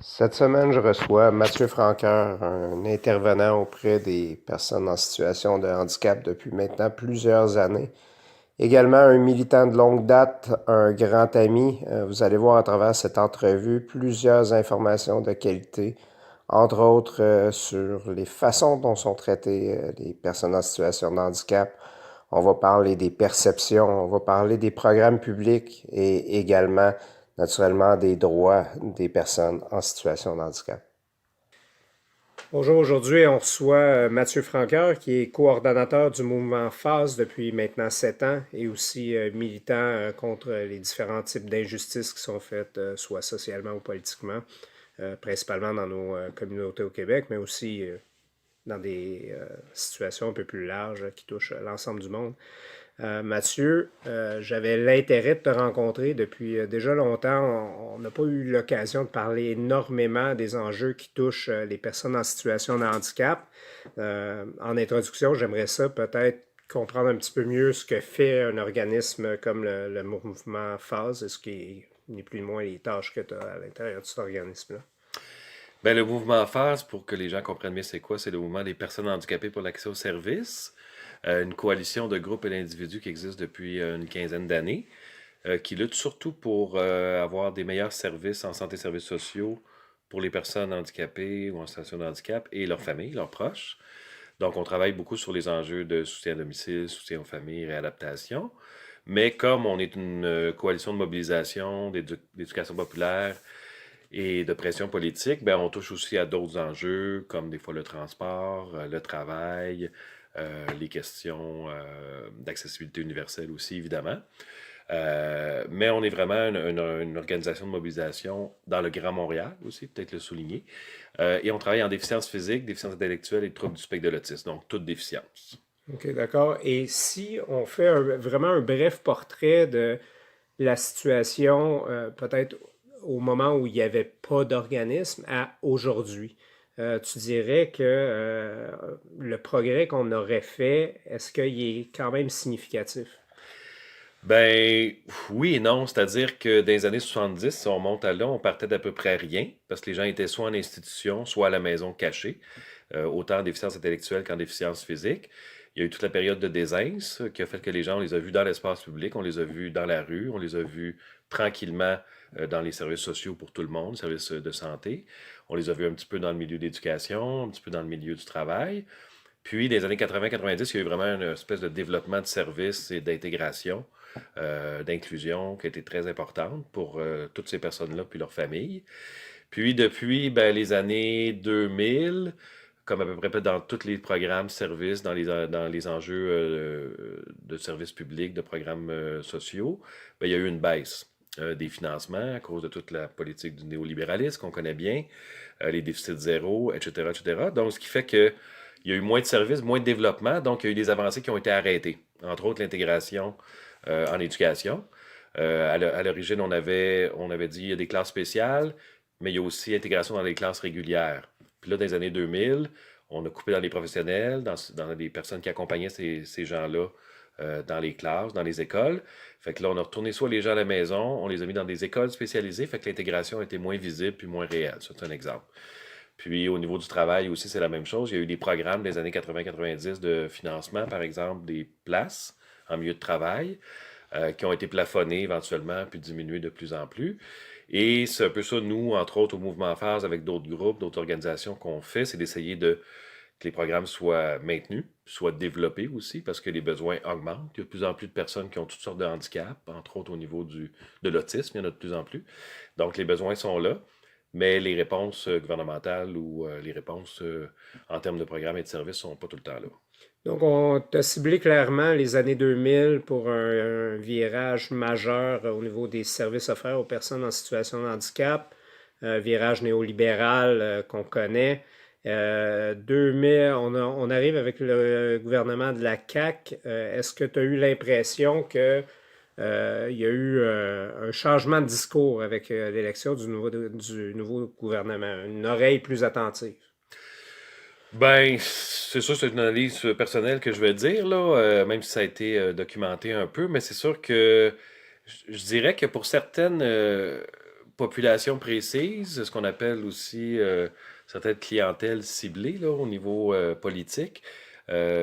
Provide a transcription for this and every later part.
Cette semaine, je reçois Mathieu Franqueur, un intervenant auprès des personnes en situation de handicap depuis maintenant plusieurs années. Également un militant de longue date, un grand ami. Vous allez voir à travers cette entrevue plusieurs informations de qualité, entre autres sur les façons dont sont traitées les personnes en situation de handicap. On va parler des perceptions, on va parler des programmes publics et également, naturellement, des droits des personnes en situation de handicap. Bonjour, aujourd'hui on reçoit Mathieu Franqueur qui est coordonnateur du mouvement FAS depuis maintenant 7 ans et aussi militant contre les différents types d'injustices qui sont faites, soit socialement ou politiquement, principalement dans nos communautés au Québec, mais aussi dans des situations un peu plus larges qui touchent l'ensemble du monde. Mathieu, j'avais l'intérêt de te rencontrer depuis déjà longtemps. On n'a pas eu l'occasion de parler énormément des enjeux qui touchent les personnes en situation de handicap. En introduction, j'aimerais ça peut-être comprendre un petit peu mieux ce que fait un organisme comme le mouvement FAS et ce qui est ni plus ni moins les tâches que tu as à l'intérieur de cet organisme-là. Ben, le mouvement FAS, pour que les gens comprennent mieux c'est quoi, c'est le mouvement des personnes handicapées pour l'accès aux services, une coalition de groupes et d'individus qui existe depuis une quinzaine d'années, qui lutte surtout pour avoir des meilleurs services en santé et services sociaux pour les personnes handicapées ou en situation de handicap et leurs familles, leurs proches. Donc, on travaille beaucoup sur les enjeux de soutien à domicile, soutien aux familles, réadaptation. Mais comme on est une coalition de mobilisation, d'éducation populaire, et de pression politique, ben, on touche aussi à d'autres enjeux, comme des fois le transport, le travail, les questions d'accessibilité universelle aussi, évidemment. Mais on est vraiment une organisation de mobilisation dans le Grand Montréal aussi, peut-être le souligner. Et on travaille en déficience physique, déficience intellectuelle et troubles du spectre de l'autisme, donc toutes déficiences. OK, d'accord. Et si on fait vraiment un bref portrait de la situation, peut-être au moment où il n'y avait pas d'organisme à aujourd'hui, tu dirais que le progrès qu'on aurait fait, est-ce qu'il est quand même significatif? Ben oui et non, c'est-à-dire que dans les années 70, si on monte à là, on partait d'à peu près rien, parce que les gens étaient soit en institution, soit à la maison cachés, autant en déficience intellectuelle qu'en déficience physique. Il y a eu toute la période de désince qui a fait que les gens, on les a vus dans l'espace public, on les a vus dans la rue, on les a vus tranquillement dans les services sociaux pour tout le monde, services de santé. On les a vus un petit peu dans le milieu d'éducation, un petit peu dans le milieu du travail. Puis, dans les années 80-90, il y a eu vraiment une espèce de développement de services et d'intégration, d'inclusion qui a été très importante pour toutes ces personnes-là puis leurs familles. Puis, depuis ben, les années 2000, comme à peu près dans tous les programmes services, dans les enjeux de services publics, de programmes sociaux, ben, il y a eu une baisse des financements à cause de toute la politique du néolibéralisme qu'on connaît bien, les déficits zéro, etc., etc. Donc, ce qui fait que il y a eu moins de services, moins de développement, donc il y a eu des avancées qui ont été arrêtées. Entre autres, l'intégration en éducation. À l'origine, on avait dit il y a des classes spéciales, mais il y a aussi intégration dans les classes régulières. Puis là, dans les années 2000, on a coupé dans les professionnels, dans les personnes qui accompagnaient ces gens-là dans les classes, dans les écoles. Fait que là, on a retourné soit les gens à la maison, on les a mis dans des écoles spécialisées, fait que l'intégration était moins visible puis moins réelle. C'est un exemple. Puis au niveau du travail aussi, c'est la même chose. Il y a eu des programmes des années 80-90 de financement, par exemple, des places en milieu de travail, qui ont été plafonnés éventuellement, puis diminués de plus en plus. Et c'est un peu ça, nous, entre autres, au Mouvement Phase, avec d'autres groupes, d'autres organisations qu'on fait, c'est d'essayer que les programmes soient maintenus, soient développés aussi, parce que les besoins augmentent. Il y a de plus en plus de personnes qui ont toutes sortes de handicaps, entre autres au niveau de l'autisme, il y en a de plus en plus. Donc les besoins sont là, mais les réponses gouvernementales ou les réponses en termes de programmes et de services sont pas tout le temps là. Donc, on t'a ciblé clairement les années 2000 pour un virage majeur au niveau des services offerts aux personnes en situation de handicap, virage néolibéral qu'on connaît. 2000, on arrive avec le gouvernement de la CAQ. Est-ce que tu as eu l'impression que il y a eu un changement de discours avec l'élection du nouveau gouvernement, une oreille plus attentive? Ben, c'est sûr, c'est une analyse personnelle que je vais dire, là, même si ça a été documenté un peu, mais c'est sûr que je dirais que population précise, ce qu'on appelle aussi certaines clientèles ciblées là, au niveau politique,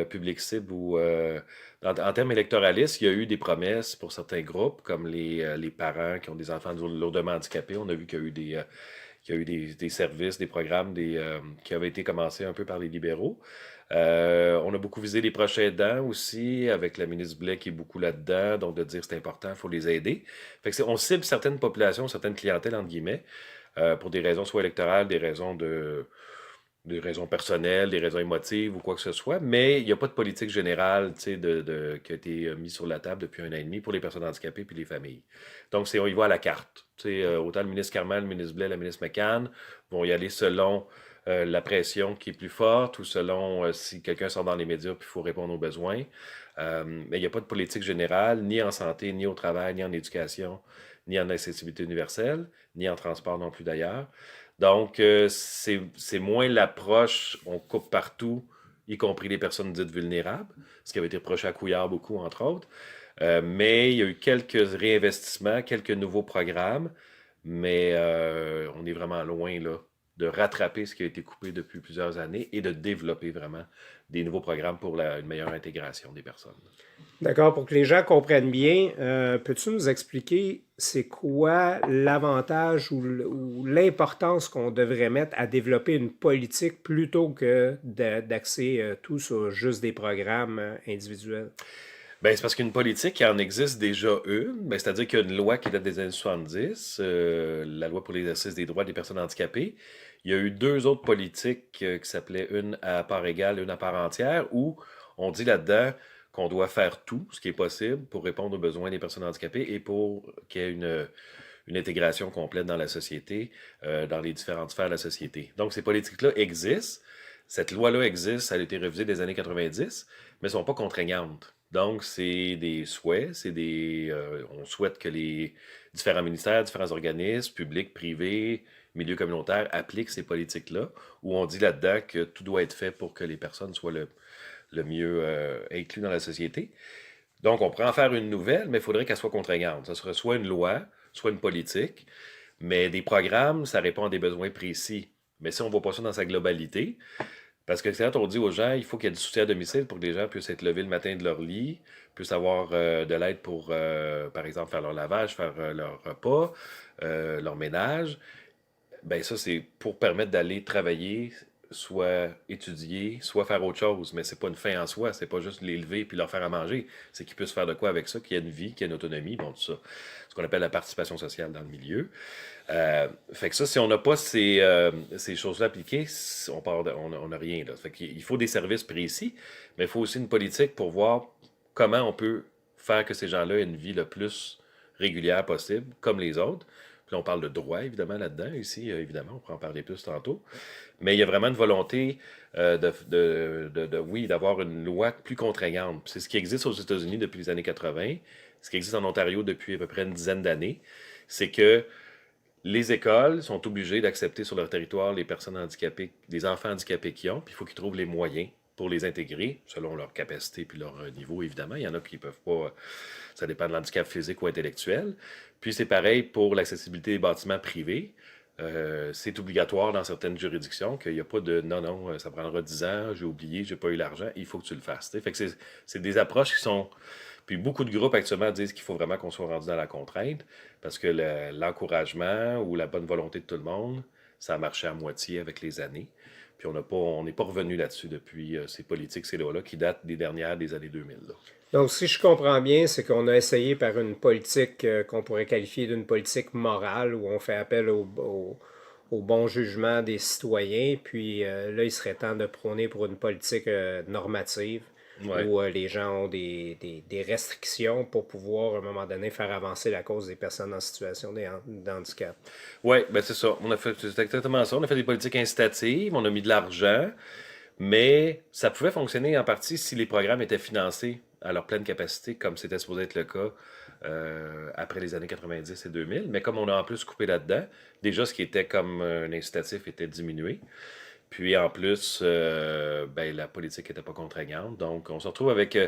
public cible ou en termes électoralistes, il y a eu des promesses pour certains groupes, comme les parents qui ont des enfants lourdement handicapés. On a vu qu'il y a eu des services, des programmes qui avaient été commencés un peu par les libéraux. On a beaucoup visé les proches aidants aussi, avec la ministre Blais qui est beaucoup là-dedans, donc de dire c'est important, il faut les aider. Fait que on cible certaines populations, certaines clientèles, entre guillemets, pour des raisons soit électorales, des raisons personnelles, des raisons émotives ou quoi que ce soit, mais il n'y a pas de politique générale tu sais, qui a été mise sur la table depuis un an et demi pour les personnes handicapées et les familles. Donc, on y va à la carte. Tu sais, autant le ministre Carman, le ministre Blais, la ministre McCann vont y aller selon la pression qui est plus forte ou selon si quelqu'un sort dans les médias puis il faut répondre aux besoins. Mais il n'y a pas de politique générale, ni en santé, ni au travail, ni en éducation, ni en accessibilité universelle, ni en transport non plus d'ailleurs. Donc, c'est moins l'approche, on coupe partout, y compris les personnes dites vulnérables, ce qui avait été reproché à Couillard beaucoup, entre autres. Mais il y a eu quelques réinvestissements, quelques nouveaux programmes, mais on est vraiment loin là, de rattraper ce qui a été coupé depuis plusieurs années et de développer vraiment des nouveaux programmes pour une meilleure intégration des personnes. D'accord, pour que les gens comprennent bien, peux-tu nous expliquer c'est quoi l'avantage ou l'importance qu'on devrait mettre à développer une politique plutôt que d'axer tout sur juste des programmes individuels? Ben, c'est parce qu'une politique, il en existe déjà une. Ben, c'est-à-dire qu'il y a une loi qui date des années 70, la loi pour l'exercice des droits des personnes handicapées. Il y a eu deux autres politiques qui s'appelaient une à part égale, une à part entière, où on dit là-dedans qu'on doit faire tout ce qui est possible pour répondre aux besoins des personnes handicapées et pour qu'il y ait une intégration complète dans la société, dans les différentes sphères de la société. Donc, ces politiques-là existent. Cette loi-là existe, elle a été révisée des années 90, mais elles ne sont pas contraignantes. Donc, c'est des souhaits, on souhaite que les différents ministères, différents organismes, publics, privés, milieux communautaires, appliquent ces politiques-là, où on dit là-dedans que tout doit être fait pour que les personnes soient le mieux incluses dans la société. Donc, on pourrait en faire une nouvelle, mais il faudrait qu'elle soit contraignante. Ça serait soit une loi, soit une politique, mais des programmes, ça répond à des besoins précis. Mais si on ne voit pas ça dans sa globalité, parce que quand on dit aux gens, il faut qu'il y ait du soutien à domicile pour que les gens puissent être levés le matin de leur lit, puissent avoir de l'aide pour, par exemple, faire leur lavage, faire leur repas, leur ménage, ben ça, c'est pour permettre d'aller travailler, soit étudier, soit faire autre chose. Mais c'est pas une fin en soi, c'est pas juste les lever puis leur faire à manger. C'est qu'ils puissent faire de quoi avec ça, qu'il y ait une vie, qu'il y ait une autonomie, bon, tout ça. Ce qu'on appelle la participation sociale dans le milieu. Fait que ça, si on n'a pas ces choses-là appliquées, on n'a rien. Là. Fait qu'il faut des services précis, mais il faut aussi une politique pour voir comment on peut faire que ces gens-là aient une vie le plus régulière possible, comme les autres. Puis là, on parle de droit, évidemment, là-dedans. Ici, évidemment, on pourra en parler plus tantôt. Mais il y a vraiment une volonté, oui, d'avoir une loi plus contraignante. C'est ce qui existe aux États-Unis depuis les années 80, ce qui existe en Ontario depuis à peu près une dizaine d'années. C'est que les écoles sont obligées d'accepter sur leur territoire les personnes handicapées, les enfants handicapés qui ont, puis il faut qu'ils trouvent les moyens pour les intégrer, selon leur capacité puis leur niveau, évidemment. Il y en a qui ne peuvent pas, ça dépend de l'handicap physique ou intellectuel. Puis c'est pareil pour l'accessibilité des bâtiments privés. C'est obligatoire dans certaines juridictions qu'il n'y a pas de non, non, ça prendra 10 ans, j'ai oublié, j'ai pas eu l'argent, il faut que tu le fasses. Fait que c'est des approches qui sont. Puis beaucoup de groupes actuellement disent qu'il faut vraiment qu'on soit rendu dans la contrainte parce que l'encouragement ou la bonne volonté de tout le monde, ça a marché à moitié avec les années. Puis on n'est pas revenu là-dessus depuis ces politiques, ces lois-là qui datent des années 2000. Là. Donc, si je comprends bien, c'est qu'on a essayé par une politique qu'on pourrait qualifier d'une politique morale où on fait appel au bon jugement des citoyens, puis là, il serait temps de prôner pour une politique normative Ouais. où les gens ont des restrictions pour pouvoir, à un moment donné, faire avancer la cause des personnes en situation d'handicap. Oui, ben c'est ça. C'est exactement ça. On a fait des politiques incitatives, on a mis de l'argent, mais ça pouvait fonctionner en partie si les programmes étaient financés à leur pleine capacité, comme c'était supposé être le cas après les années 90 et 2000. Mais comme on a en plus coupé là-dedans, déjà ce qui était comme un incitatif était diminué. Puis en plus, ben, la politique n'était pas contraignante. Donc on se retrouve avec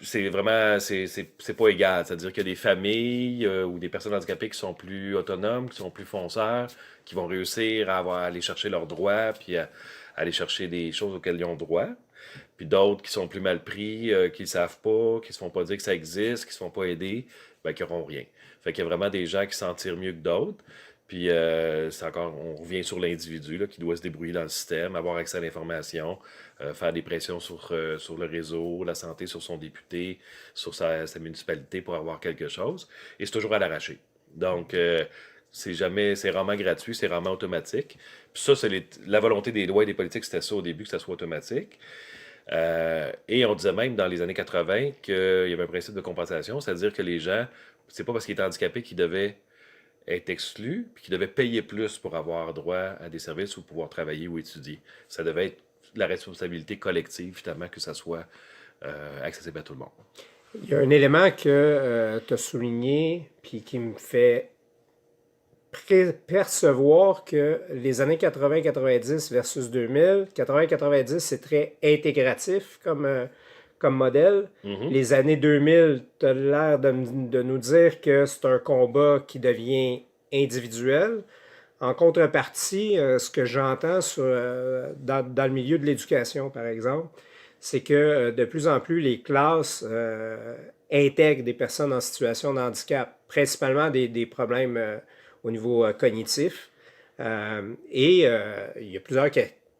c'est vraiment, c'est pas égal. C'est-à-dire qu'il y a des familles ou des personnes handicapées qui sont plus autonomes, qui sont plus fonceurs, qui vont réussir à aller chercher leurs droits, puis à aller chercher des choses auxquelles ils ont droit. Puis d'autres qui sont plus mal pris, qui ne savent pas, qui se font pas dire que ça existe, qui se font pas aider, ben, qui n'auront rien. Fait qu'il y a vraiment des gens qui s'en tirent mieux que d'autres. Puis c'est encore, on revient sur l'individu là, qui doit se débrouiller dans le système, avoir accès à l'information, faire des pressions sur le réseau, la santé sur son député, sur sa municipalité pour avoir quelque chose. Et c'est toujours à l'arraché. Donc, c'est rarement gratuit, c'est rarement automatique. Puis ça, la volonté des lois et des politiques, c'était ça au début, que ça soit automatique. Et on disait même dans les années 80 qu'il y avait un principe de compensation, c'est-à-dire que les gens, c'est pas parce qu'ils étaient handicapés qu'ils devaient être exclus, puis qu'ils devaient payer plus pour avoir droit à des services ou pouvoir travailler ou étudier. Ça devait être la responsabilité collective, finalement, que ça soit accessible à tout le monde. Il y a un élément que tu as souligné, puis qui me fait percevoir que les années 80-90 versus 2000, 80-90, c'est très intégratif comme modèle. Mhm. Les années 2000, tu as l'air de nous dire que c'est un combat qui devient individuel. En contrepartie, ce que j'entends dans le milieu de l'éducation, par exemple, c'est que de plus en plus, les classes intègrent des personnes en situation de handicap, principalement des problèmes au niveau cognitif. Il y a plusieurs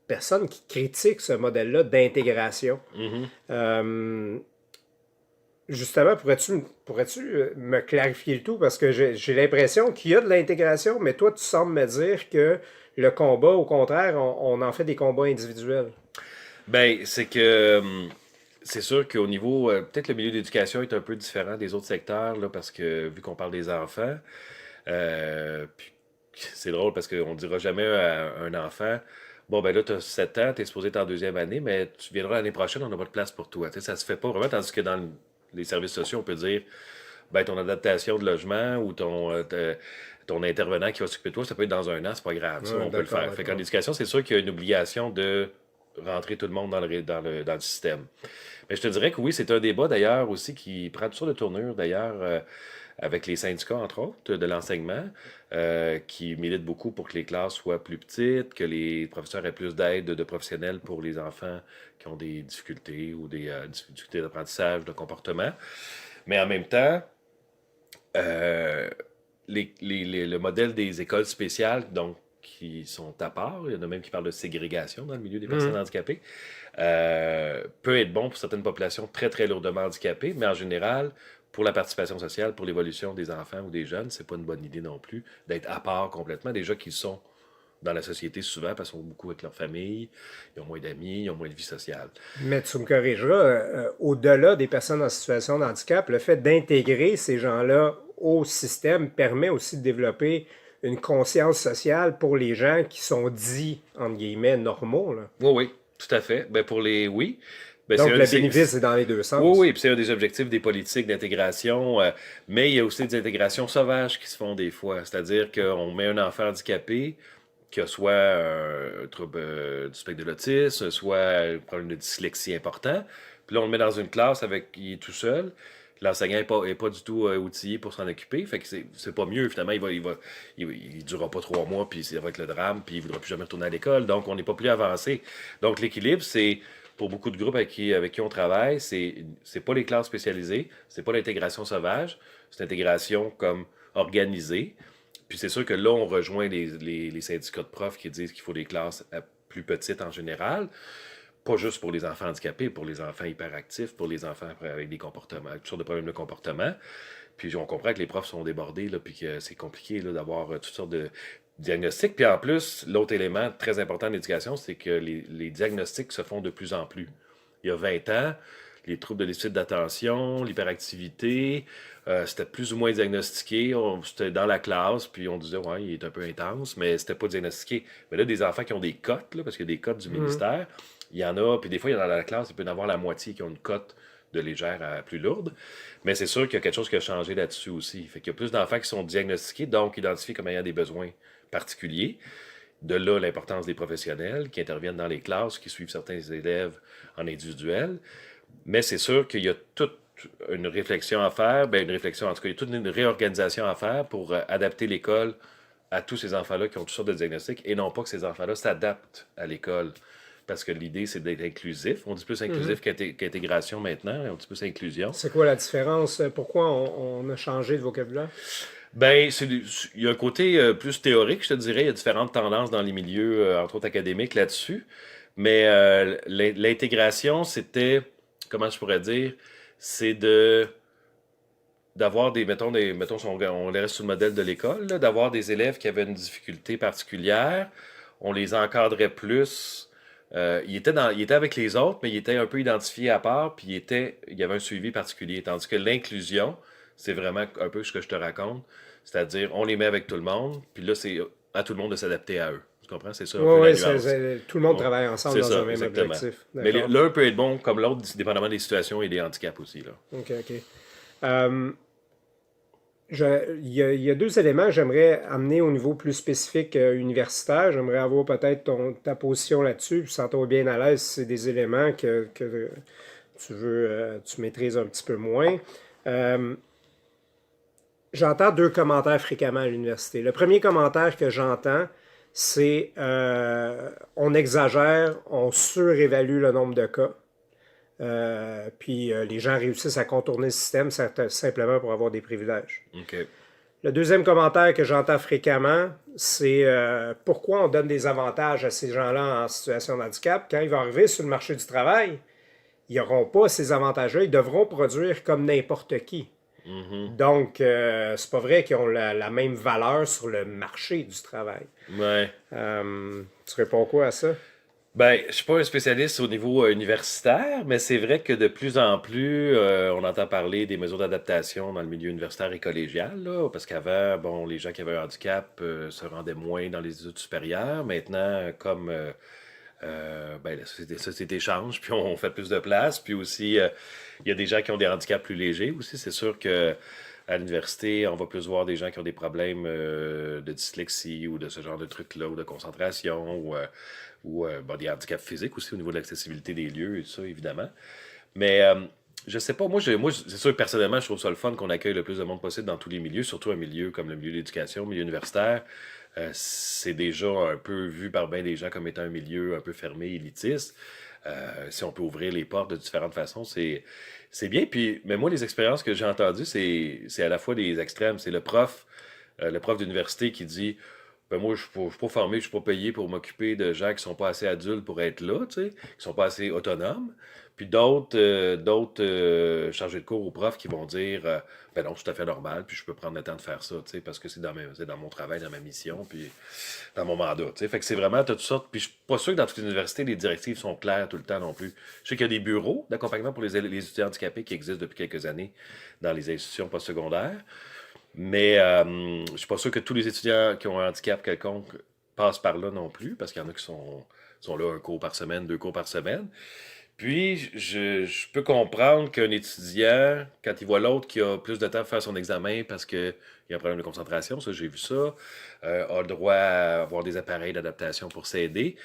personnes qui critiquent ce modèle-là d'intégration. Mhm. Justement, pourrais-tu me clarifier le tout? Parce que j'ai l'impression qu'il y a de l'intégration, mais toi, tu sembles me dire que le combat, au contraire, on en fait des combats individuels. Ben, c'est que c'est sûr qu'au niveau, peut-être le milieu d'éducation est un peu différent des autres secteurs, là, parce que vu qu'on parle des enfants, puis c'est drôle parce qu'on ne dira jamais à un enfant, bon, ben là, tu as 7 ans, tu es supposé être en deuxième année, mais tu viendras l'année prochaine, on n'a pas de place pour toi. Tu sais, ça se fait pas vraiment, tandis que dans les services sociaux, on peut dire, ben, ton adaptation de logement ou ton intervenant qui va s'occuper de toi, ça peut être dans un an, c'est pas grave, ça, Ouais, on peut le d'accord, faire. Fait qu'en d'accord. éducation, c'est sûr qu'il y a une obligation de rentrer tout le monde dans le système. Mais je te dirais que oui, c'est un débat d'ailleurs aussi qui prend toutes sortes de tournures d'ailleurs avec les syndicats, entre autres, de l'enseignement, qui militent beaucoup pour que les classes soient plus petites, que les professeurs aient plus d'aide de professionnels pour les enfants qui ont des difficultés ou des difficultés d'apprentissage, de comportement. Mais en même temps, euh, le modèle des écoles spéciales, donc qui sont à part, il y en a même qui parlent de ségrégation dans le milieu des personnes Mhm. handicapées, peut être bon pour certaines populations très très lourdement handicapées, mais en général, pour la participation sociale, pour l'évolution des enfants ou des jeunes, c'est pas une bonne idée non plus d'être à part complètement. Déjà qu'ils sont dans la société souvent parce qu'ils sont beaucoup avec leur famille, ils ont moins d'amis, ils ont moins de vie sociale. Mais tu me corrigeras, au-delà des personnes en situation de handicap, le fait d'intégrer ces gens-là au système permet aussi de développer une conscience sociale pour les gens qui sont dits, entre guillemets, normaux, là. Oui, oui, tout à fait. Ben pour les oui. Ben c'est Donc, un, le bénéfice est dans les deux oui, sens. oui, puis c'est un des objectifs des politiques d'intégration, mais il y a aussi des intégrations sauvages qui se font des fois. C'est-à-dire qu'on met un enfant handicapé qui a soit un trouble du spectre de l'autisme, soit un problème de dyslexie important, puis là on le met dans une classe avec il est tout seul. L'enseignant est pas du tout outillé pour s'en occuper, fait que c'est pas mieux finalement. Il durera pas 3 mois, puis ça va être le drame, puis il voudra plus jamais retourner à l'école. Donc on n'est pas plus avancé. Donc l'équilibre, c'est pour beaucoup de groupes avec qui on travaille, c'est pas les classes spécialisées, c'est pas l'intégration sauvage, c'est l'intégration comme organisée. Puis c'est sûr que là, on rejoint les syndicats de profs qui disent qu'il faut des classes plus petites en général, pas juste pour les enfants handicapés, pour les enfants hyperactifs, pour les enfants avec des comportements, toutes sortes de problèmes de comportement. Puis on comprend que les profs sont débordés, là, puis que c'est compliqué là, d'avoir toutes sortes de diagnostics. Puis en plus, l'autre élément très important de l'éducation, c'est que les diagnostics se font de plus en plus. Il y a 20 ans, les troubles de déficit d'attention, l'hyperactivité, c'était plus ou moins diagnostiqué. C'était dans la classe, puis on disait, ouais, il est un peu intense, mais c'était pas diagnostiqué. Mais là, des enfants qui ont des cotes, là, parce qu'il y a des cotes du Mhm. ministère, il y en a, puis des fois, il y en a dans la classe, il peut y en avoir la moitié qui ont une cote de légère à plus lourde. Mais c'est sûr qu'il y a quelque chose qui a changé là-dessus aussi. Fait qu'il y a plus d'enfants qui sont diagnostiqués, donc identifiés comme ayant des besoins particuliers. De là, l'importance des professionnels qui interviennent dans les classes, qui suivent certains élèves en individuel. Mais c'est sûr qu'il y a tout une réflexion à faire, ben une réflexion, en tout cas, il y a toute une réorganisation à faire pour adapter l'école à tous ces enfants-là qui ont toutes sortes de diagnostics et non pas que ces enfants-là s'adaptent à l'école. Parce que l'idée, c'est d'être inclusif. On dit plus Mhm. inclusif qu'intégration maintenant, on dit plus inclusion. C'est quoi la différence? Pourquoi on a changé de vocabulaire? Ben, il y a un côté plus théorique, je te dirais. Il y a différentes tendances dans les milieux, entre autres académiques, là-dessus. Mais l'intégration, c'était, comment je pourrais dire, c'est d'avoir mettons, si on reste sur le modèle de l'école, là, d'avoir des élèves qui avaient une difficulté particulière, on les encadrait plus. Il était avec les autres, mais il était un peu identifié à part, puis il y avait un suivi particulier. Tandis que l'inclusion, c'est vraiment un peu ce que je te raconte. C'est-à-dire, on les met avec tout le monde, puis là, c'est à tout le monde de s'adapter à eux. Tu comprends? C'est ça un Oui, peu la oui, nuance. tout le monde Ouais. travaille ensemble C'est dans un ça, même exactement. objectif. Mais D'accord. l'un peut être bon comme l'autre, dépendamment des situations et des handicaps aussi, là. OK, OK. Euh, il y a deux éléments que j'aimerais amener au niveau plus spécifique universitaire. J'aimerais avoir peut-être ta position là-dessus. Puis sens-toi bien à l'aise si c'est des éléments que tu maîtrises un petit peu moins. Euh, J'entends deux commentaires fréquemment à l'université. Le premier commentaire que j'entends, c'est on exagère, on surévalue le nombre de cas. Puis les gens réussissent à contourner le système simplement pour avoir des privilèges. OK. Le deuxième commentaire que j'entends fréquemment, c'est pourquoi on donne des avantages à ces gens-là en situation de handicap. Quand ils vont arriver sur le marché du travail, ils n'auront pas ces avantages-là. Ils devront produire comme n'importe qui. Mhm. Donc, c'est pas vrai qu'ils ont la même valeur sur le marché du travail. Ouais. Tu réponds quoi à ça? Ben, je suis pas un spécialiste au niveau universitaire, mais c'est vrai que de plus en plus, on entend parler des mesures d'adaptation dans le milieu universitaire et collégial, là, parce qu'avant, bon, les gens qui avaient un handicap se rendaient moins dans les études supérieures. Maintenant, comme ben, la société change, puis on fait plus de place, puis aussi, il y a des gens qui ont des handicaps plus légers aussi. C'est sûr que à l'université, on va plus voir des gens qui ont des problèmes de dyslexie ou de ce genre de trucs-là, ou de concentration, ou bon, des handicaps physiques aussi au niveau de l'accessibilité des lieux et tout ça, évidemment. Mais je sais pas, c'est sûr que personnellement, je trouve ça le fun qu'on accueille le plus de monde possible dans tous les milieux, surtout un milieu comme le milieu de l'éducation, le milieu universitaire. C'est déjà un peu vu par bien des gens comme étant un milieu un peu fermé, élitiste. Si on peut ouvrir les portes de différentes façons, c'est bien. Puis, mais moi, les expériences que j'ai entendues, c'est à la fois des extrêmes. C'est le prof d'université qui dit ben moi, je suis pas formé, je suis pas payé pour m'occuper de gens qui sont pas assez adultes pour être là, tu sais, qui sont pas assez autonomes. Puis d'autres chargés de cours ou profs qui vont dire ben non, c'est tout à fait normal, puis je peux prendre le temps de faire ça, tu sais, parce que c'est dans mon travail, dans ma mission, puis dans mon mandat, tu sais. Fait que c'est vraiment toutes sortes. Puis je suis pas sûr que dans toute l'université, les directives sont claires tout le temps non plus. Je sais qu'il y a des bureaux d'accompagnement pour les étudiants handicapés qui existent depuis quelques années dans les institutions postsecondaires. Mais je suis pas sûr que tous les étudiants qui ont un handicap quelconque passent par là non plus, parce qu'il y en a qui sont là un cours par semaine, deux cours par semaine. Puis, je peux comprendre qu'un étudiant, quand il voit l'autre qui a plus de temps pour faire son examen parce qu'il y a un problème de concentration, ça j'ai vu ça, a le droit à avoir des appareils d'adaptation pour s'aider.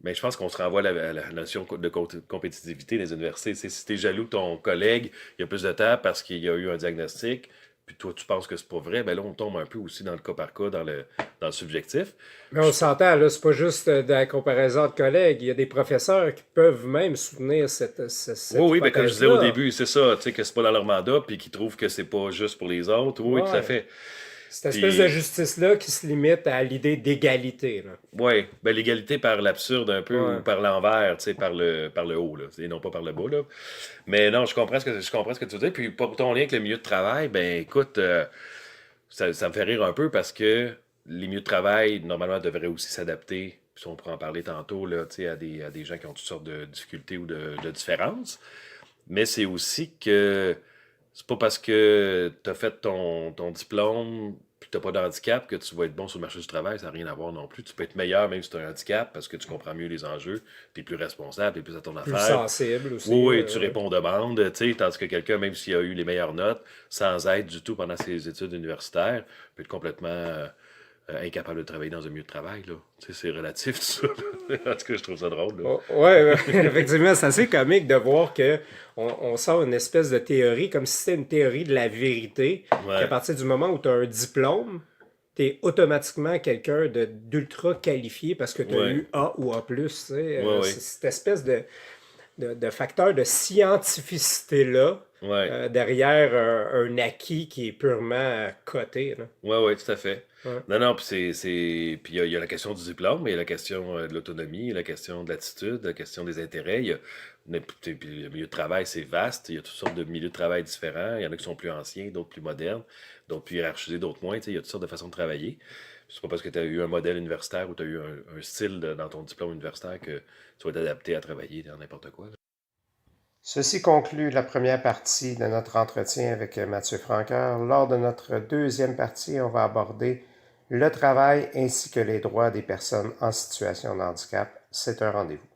Mais je pense qu'on se renvoie à la notion de compétitivité des universités. Si tu es jaloux que ton collègue il a plus de temps parce qu'il y a eu un diagnostic, puis toi tu penses que c'est pas vrai, ben là on tombe un peu aussi dans le cas par cas, dans le subjectif. Mais on Je- s'entend, là, c'est pas juste de la comparaison de collègues. Il y a des professeurs qui peuvent même soutenir cette Oui, oui, ben comme je disais au hypothèse-là. début, c'est ça, tu sais, que c'est pas dans leur mandat, puis qu'ils trouvent que c'est pas juste pour les autres. Oui, oui, tout à Ouais. fait. Cette espèce de Puis, justice-là qui se limite à l'idée d'égalité, là. oui, ben l'égalité par l'absurde un peu ou Ouais. par l'envers, tu sais, par le haut, là, et non pas par le bas, là. Mais non, je comprends ce que tu dis. Puis pour ton lien avec le milieu de travail, ben écoute, ça me fait rire un peu parce que les milieux de travail, normalement, devraient aussi s'adapter. Puis on pourra en parler tantôt, là, tu sais, à des gens qui ont toutes sortes de difficultés ou de différences. Mais c'est aussi que c'est pas parce que tu as fait ton diplôme puis t'as pas de handicap que tu vas être bon sur le marché du travail, ça n'a rien à voir non plus. Tu peux être meilleur même si tu as un handicap parce que tu comprends mieux les enjeux, tu es plus responsable, tu es plus à ton Plus affaire. sensible aussi. Oui, oui, tu Ouais. réponds aux demandes, tu sais, tandis que quelqu'un, même s'il a eu les meilleures notes, sans aide du tout pendant ses études universitaires, peut être complètement incapable de travailler dans un milieu de travail, là. Tu sais, c'est relatif, tout ça. En tout cas, je trouve ça drôle, là. Oh, ouais, effectivement, c'est assez comique de voir que on sort une espèce de théorie, comme si c'était une théorie de la vérité, qu'à Ouais, partir du moment où tu as un diplôme, tu es automatiquement quelqu'un d'ultra qualifié parce que tu as ouais, eu A ou A+. Tu sais. ouais, C'est ouais, cette espèce de facteur de scientificité-là ouais, derrière un acquis qui est purement coté. Là. ouais, ouais, tout à fait. Ouais. Non, non, puis puis il y a la question du diplôme, il y a la question de l'autonomie, la question de l'attitude, la question des intérêts. Puis le milieu de travail, c'est vaste. Il y a toutes sortes de milieux de travail différents. Il y en a qui sont plus anciens, d'autres plus modernes, d'autres plus hiérarchisés, d'autres moins. Tu sais, il y a toutes sortes de façons de travailler. C'est pas parce que tu as eu un modèle universitaire ou tu as eu un style dans ton diplôme universitaire que tu vas t'adapter à travailler dans n'importe quoi, là. Ceci conclut la première partie de notre entretien avec Mathieu Franqueur. Lors de notre deuxième partie, on va aborder le travail ainsi que les droits des personnes en situation de handicap. C'est un rendez-vous.